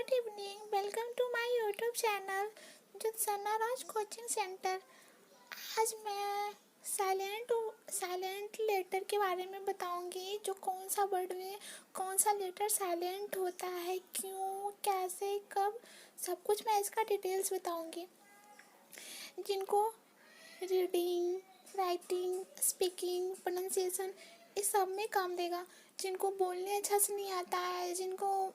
Good evening, welcome to my YouTube channel Jyotsna Raj coaching centre. आज मैं silent letter के बारे में बताऊंगी। जो कौन सा वर्ड में कौन सा लेटर साइलेंट होता है, क्यों, कैसे, कब, सब कुछ मैं इसका डिटेल्स बताऊंगी। जिनको रीडिंग, राइटिंग, स्पीकिंग, प्रोनाउंसिएशन इस सब में काम देगा। जिनको बोलने अच्छा से नहीं आता है, जिनको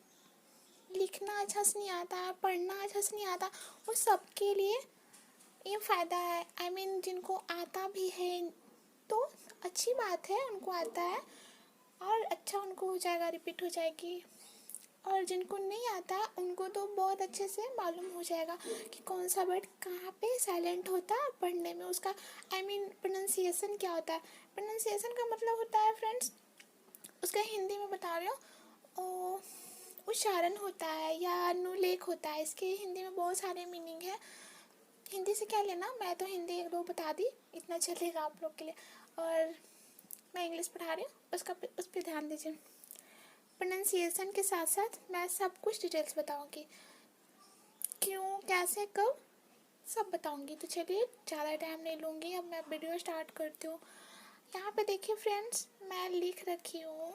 लिखना अच्छा से नहीं आता है, पढ़ना अच्छा से नहीं आता, वो सबके लिए ये फ़ायदा है। जिनको आता भी है तो अच्छी बात है, उनको आता है और अच्छा उनको हो जाएगा, रिपीट हो जाएगी। और जिनको नहीं आता उनको तो बहुत अच्छे से मालूम हो जाएगा कि कौन सा वर्ड कहाँ पे साइलेंट होता है पढ़ने में। उसका प्रोनाउंसिएशन क्या होता है। प्रोनाउंसिएशन का मतलब होता है फ्रेंड्स, उसका हिंदी में बता रही हूँ, उच्चारण होता है या अनुलेख होता है। इसके हिंदी में बहुत सारे मीनिंग है। हिंदी से क्या लेना, मैं तो हिंदी एक दो बता दी, इतना चलेगा आप लोग के लिए। और मैं इंग्लिश पढ़ा रही हूँ, उस पर ध्यान दीजिए। प्रोनाउंसिएशन के साथ साथ मैं सब कुछ डिटेल्स बताऊँगी, क्यों, कैसे, कब, सब बताऊँगी। तो चलिए ज़्यादा टाइम नहीं लूँगी, अब मैं वीडियो स्टार्ट करती हूँ। यहाँ पे देखिए फ्रेंड्स, मैं लिख रखी हूँ,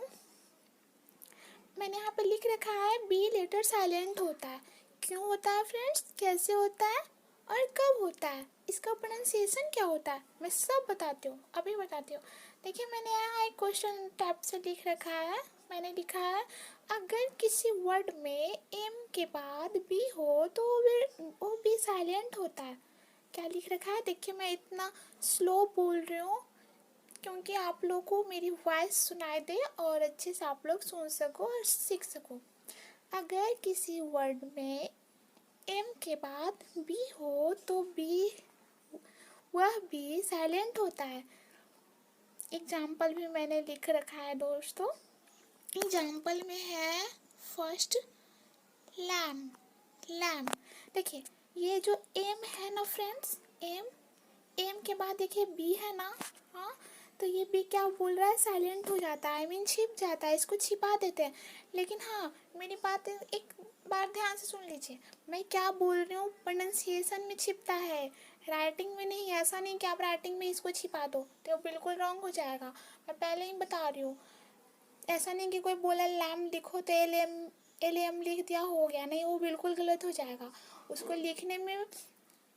मैंने यहाँ पे लिख रखा है बी लेटर साइलेंट होता है। क्यों होता है फ्रेंड्स, कैसे होता है और कब होता है, इसका प्रोनाउंसिएशन क्या होता है, मैं सब बताती हूँ, अभी बताती हूँ। देखिए मैंने यहाँ एक क्वेश्चन टाइप से लिख रखा है। मैंने लिखा है अगर किसी वर्ड में एम के बाद बी हो तो वो बी साइलेंट होता है। क्या लिख रखा है, देखिए मैं इतना स्लो बोल रही हूँ क्योंकि आप लोगों को मेरी वॉइस सुनाई दे और अच्छे से आप लोग सुन सको और सीख सको। अगर किसी वर्ड में एम के बाद बी हो तो वह बी साइलेंट होता है। एग्जाम्पल भी मैंने लिख रखा है दोस्तों। एग्जाम्पल में है फर्स्ट लैम्प। देखिए ये जो एम है ना फ्रेंड्स, एम के बाद देखिए बी है ना, हाँ, तो ये बी क्या बोल रहा है, साइलेंट हो जाता है, छिप जाता है, इसको छिपा देते हैं। लेकिन हाँ, मेरी बात एक बार ध्यान से सुन लीजिए, मैं क्या बोल रही हूँ, प्रोनाउंसिएशन में छिपता है, राइटिंग में नहीं। ऐसा नहीं कि आप राइटिंग में इसको छिपा दो तो बिल्कुल रॉन्ग हो जाएगा, मैं पहले ही बता रही हूँ। ऐसा नहीं कि कोई बोला लैम्प लिखो तो एल एम लिख दिया हो गया, नहीं, वो बिल्कुल गलत हो जाएगा। उसको लिखने में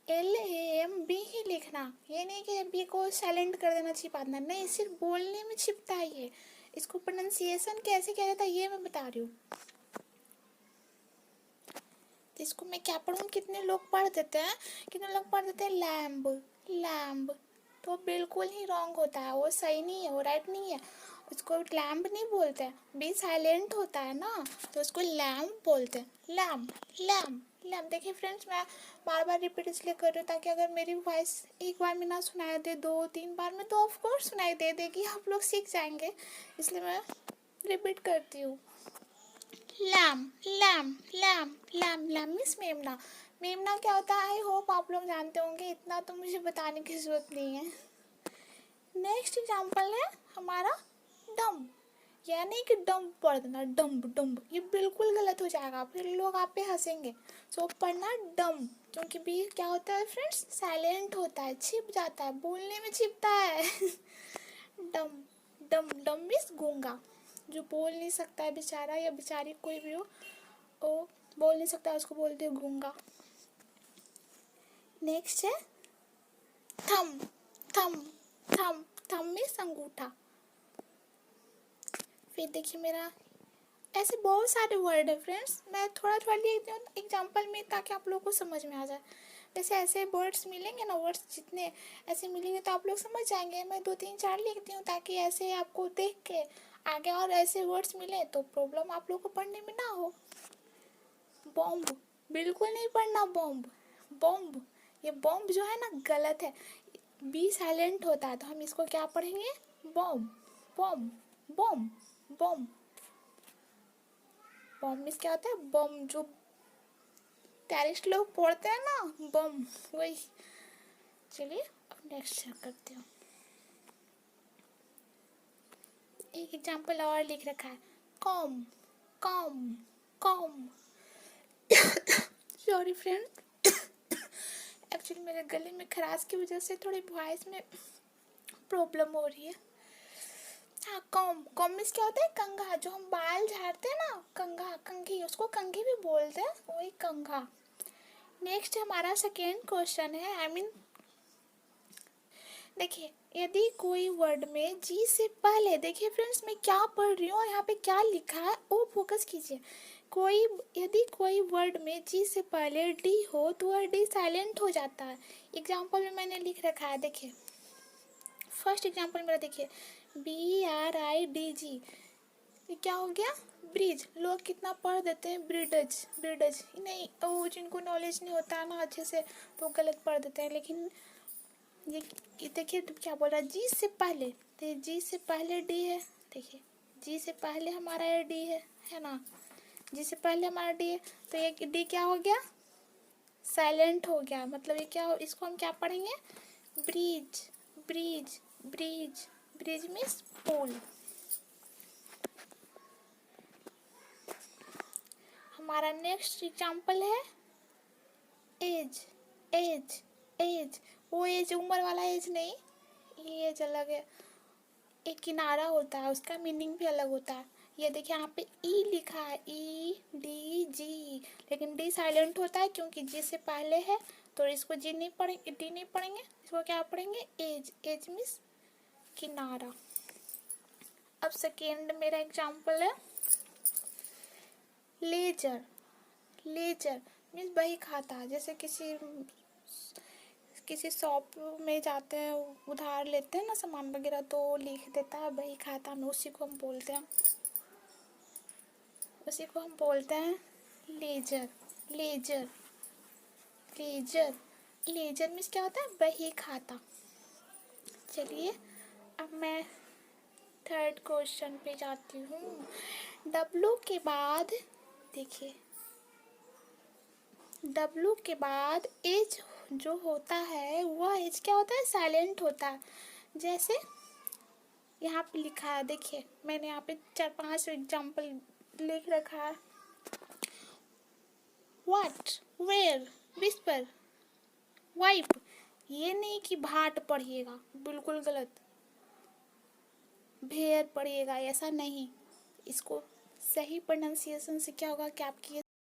LAMB ही लिखना, ये नहीं कि बी को साइलेंट कर देना, छिपा देना, नहीं, सिर्फ बोलने में छिपता है ये। इसको प्रोनाउंसिएशन कैसे किया जाता है ये मैं बता रही हूँ। तो इसको मैं क्या पढ़ूँ, कितने लोग पढ़ देते हैं लैम्ब, तो बिल्कुल ही रॉन्ग होता है, वो सही नहीं है, वो राइट नहीं है। उसको लैम्ब नहीं बोलते हैं, बी साइलेंट होता है ना, तो उसको लैम्प बोलते हैं। लैम्प। देखिए फ्रेंड्स, मैं बार बार रिपीट इसलिए कर रही हूँ ताकि अगर मेरी वॉइस एक बार में ना सुनाई दे, 2-3 बार में, तो ऑफकोर्स सुनाई दे देगी, आप लोग सीख जाएंगे, इसलिए मैं रिपीट करती हूँ। लैम मीन्स मेमना। मेमना क्या होता है, आई होप आप लोग जानते होंगे, इतना तो मुझे बताने की जरूरत नहीं है। नेक्स्ट एग्जाम्पल है हमारा डम्ब, यानी कि डम्ब पढ़ देना, डम्ब, ये बिल्कुल गलत हो जाएगा, फिर लोग आप पे हंसेंगे। सो पढ़ना डम्ब, क्योंकि बी क्या होता है फ्रेंड्स, साइलेंट होता है, छिप जाता है, बोलने में छिपता है। डम्ब मीन्स गूंगा, जो बोल नहीं सकता है बेचारा या बेचारी, कोई भी हो, वो बोल नहीं सकता, उसको बोलते हैं गूंगा। नेक्स्ट है थम मीन्स अंगूठा। फिर देखिए मेरा ऐसे बहुत सारे वर्ड है फ्रेंड्स, मैं थोड़ा लिख दूँ एग्जाम्पल में ताकि आप लोगों को समझ में आ जाए। वैसे ऐसे वर्ड्स मिलेंगे ना, वर्ड्स जितने ऐसे मिलेंगे तो आप लोग समझ जाएंगे। मैं 2-3-4 लिखती हूँ ताकि ऐसे आपको देख के आगे और ऐसे वर्ड्स मिले तो प्रॉब्लम आप लोग को पढ़ने में ना हो। बॉम्ब, बिल्कुल नहीं पढ़ना बॉम्ब, ये बॉम्ब जो है ना गलत है, बी साइलेंट होता है, तो हम इसको क्या पढ़ेंगे, बॉम्ब। बॉम्ब मीन्स क्या होता है, बम, जो टेररिस्ट लोग पढ़ते हैं ना, बम, वही। चलिए अब नेक्स्ट करते हो। एक एग्जाम्पल और लिख रखा है, कॉम। सॉरी फ्रेंड, एक्चुअली मेरे गले में खराश की वजह से थोड़ी वॉइस में प्रॉब्लम हो रही है। हाँ, कॉम मीन्स क्या होता है? कंघा। जो हम बाल झाड़ते हैं ना, कंघा, कंघी, उसको कंघी भी बोलते हैं, वही कंघा। नेक्स्ट हमारा सेकेंड क्वेश्चन है, देखिए, यदि कोई वर्ड में जी से पहले, देखिए फ्रेंड्स मैं क्या पढ़ रही हूँ और यहाँ पे क्या लिखा है वो फोकस कीजिए। यदि कोई वर्ड में जी से पहले डी हो तो वह डी साइलेंट हो जाता है। एग्जाम्पल में मैंने लिख रखा है, देखिए फर्स्ट एग्जाम्पल मेरा, देखिए BRIDG, ये क्या हो गया? ब्रिज। लोग कितना पढ़ देते हैं ब्रिडज, ब्रिडज नहीं, वो जिनको नॉलेज नहीं होता ना अच्छे से तो गलत पढ़ देते हैं। लेकिन ये देखिए क्या बोल रहा है, जी से पहले, तो जी से पहले डी है, देखिए जी से पहले हमारा ये डी है ना, जी से पहले हमारा डी है, तो ये डी क्या हो गया? साइलेंट हो गया। मतलब ये क्या हो, इसको हम क्या पढ़ेंगे? Bridge, bridge, bridge, bridge means पुल। हमारा नेक्स्ट एग्जाम्पल है एज, एज, एज। वो एज उम्र वाला एज नहीं, ये एज अलग है। एक किनारा होता है, उसका मीनिंग भी अलग होता है। ये देखिए यहाँ पे ई लिखा है, EDG, लेकिन डी साइलेंट होता है क्योंकि जी से पहले है, तो इसको जी नहीं पढ़ेंगे, डी नहीं पढ़ेंगे, इसको क्या पढ़ेंगे? एज, एज मीन्स किनारा। अब सेकेंड मेरा एग्जाम्पल है लेजर, लेजर मीन्स बही खाता। जैसे किसी शॉप में जाते हैं, उधार लेते हैं ना सामान वगैरह, तो लिख देता है बही खाता में, उसी को हम बोलते हैं, उसी को हम बोलते हैं ledger, ledger, ledger. Ledger means क्या होता है? बही खाता। चलिए अब मैं थर्ड क्वेश्चन पे जाती हूँ। डब्लू के बाद, देखिए डब्लू के बाद एज जो होता है वह एज क्या होता है? साइलेंट होता है। जैसे यहाँ पे लिखा है, देखिए मैंने यहाँ पे 4-5 एग्जाम्पल लिख रखा है। What, where, whisper, wipe. ये नहीं कि भाट पढ़िएगा, बिल्कुल गलत। भेड़ पढ़िएगा, ऐसा नहीं। इसको सही प्रोनाउंसिएशन से क्या होगा कि आपकी